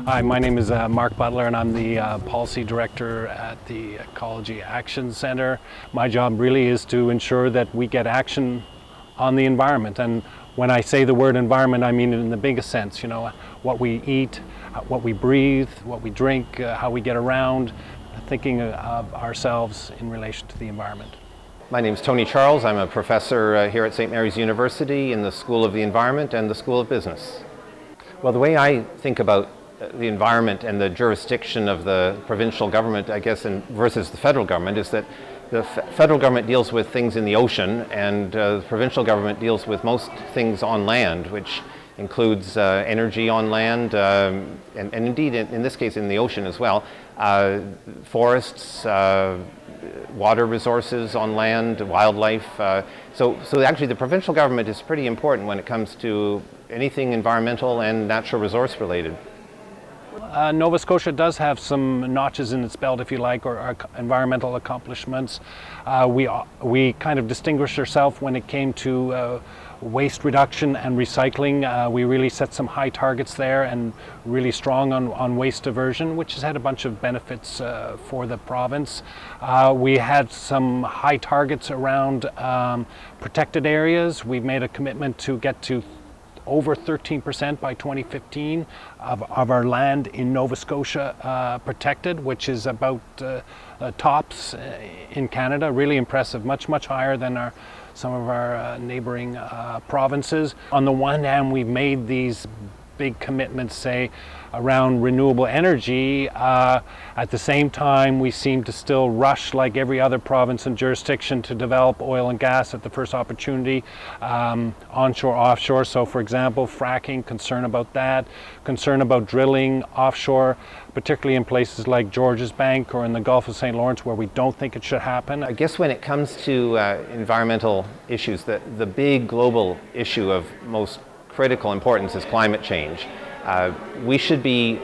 Hi, my name is Mark Butler and I'm the Policy Director at the Ecology Action Centre. My job really is to ensure that we get action on the environment, and when I say the word environment I mean it in the biggest sense, you know, what we eat, what we breathe, what we drink, how we get around, thinking of ourselves in relation to the environment. My name is Tony Charles. I'm a professor here at St. Mary's University in the School of the Environment and the School of Business. Well, the way I think about the environment and the jurisdiction of the provincial government, I guess, versus the federal government, is that the federal government deals with things in the ocean, and the provincial government deals with most things on land, which includes energy on land, and indeed in this case in the ocean as well, forests, water resources on land, wildlife. So actually the provincial government is pretty important when it comes to anything environmental and natural resource related. Nova Scotia does have some notches in its belt, if you like, or environmental accomplishments. We kind of distinguished ourselves when it came to waste reduction and recycling. We really set some high targets there and really strong on waste diversion, which has had a bunch of benefits for the province. We had some high targets around protected areas. We've made a commitment to get to over 13% by 2015 of our land in Nova Scotia protected, which is about tops in Canada. Really impressive, much higher than some of our neighboring provinces. On the one hand, we've made these big commitments, say, around renewable energy. At the same time, we seem to still rush, like every other province and jurisdiction, to develop oil and gas at the first opportunity, onshore, offshore. So for example, fracking, concern about that, concern about drilling offshore, particularly in places like Georges Bank or in the Gulf of St. Lawrence, where we don't think it should happen. I guess when it comes to environmental issues, the big global issue of most critical importance is climate change. We should be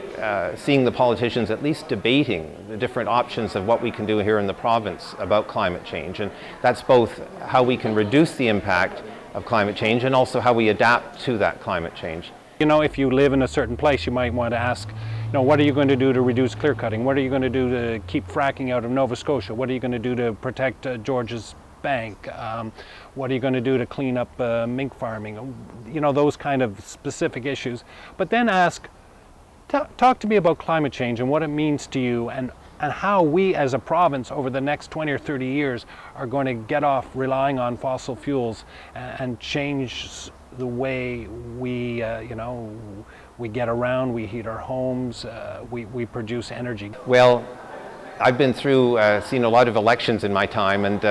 seeing the politicians at least debating the different options of what we can do here in the province about climate change. And that's both how we can reduce the impact of climate change and also how we adapt to that climate change. You know, if you live in a certain place, you might want to ask, you know, what are you going to do to reduce clear cutting? What are you going to do to keep fracking out of Nova Scotia? What are you going to do to protect Georges Bank? What are you going to do to clean up mink farming? You know, those kind of specific issues. But then ask, talk to me about climate change and what it means to you, and how we as a province over the next 20 or 30 years are going to get off relying on fossil fuels and change the way we, you know, we get around, we heat our homes, we produce energy. Well, I've been through, seen a lot of elections in my time, and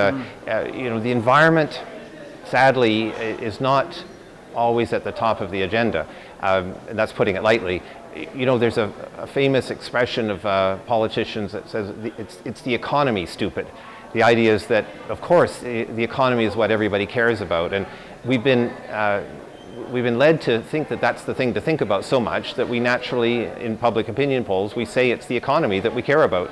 you know, the environment, sadly, is not always at the top of the agenda, and that's putting it lightly. You know, there's a famous expression of politicians that says it's the economy, stupid. The idea is that, of course, the economy is what everybody cares about, and we've been led to think that that's the thing to think about so much that we naturally, in public opinion polls, we say it's the economy that we care about.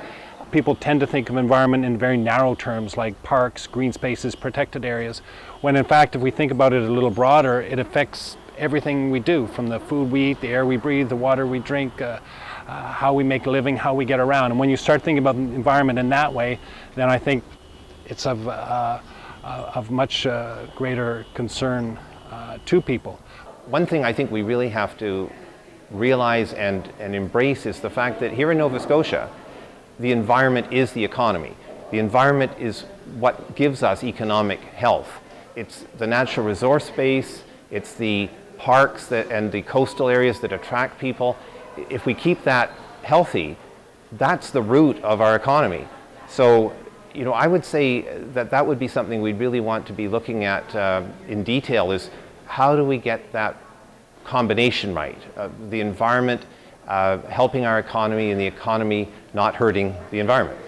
People tend to think of environment in very narrow terms, like parks, green spaces, protected areas, when in fact, if we think about it a little broader, it affects everything we do, from the food we eat, the air we breathe, the water we drink, how we make a living, how we get around. And when you start thinking about the environment in that way, then I think it's of much greater concern to people. One thing I think we really have to realize and embrace is the fact that here in Nova Scotia, the environment is the economy. The environment is what gives us economic health. It's the natural resource base, it's the parks and the coastal areas that attract people. If we keep that healthy, that's the root of our economy. So, you know, I would say that would be something we'd really want to be looking at in detail, is how do we get that combination right? The environment helping our economy and the economy not hurting the environment.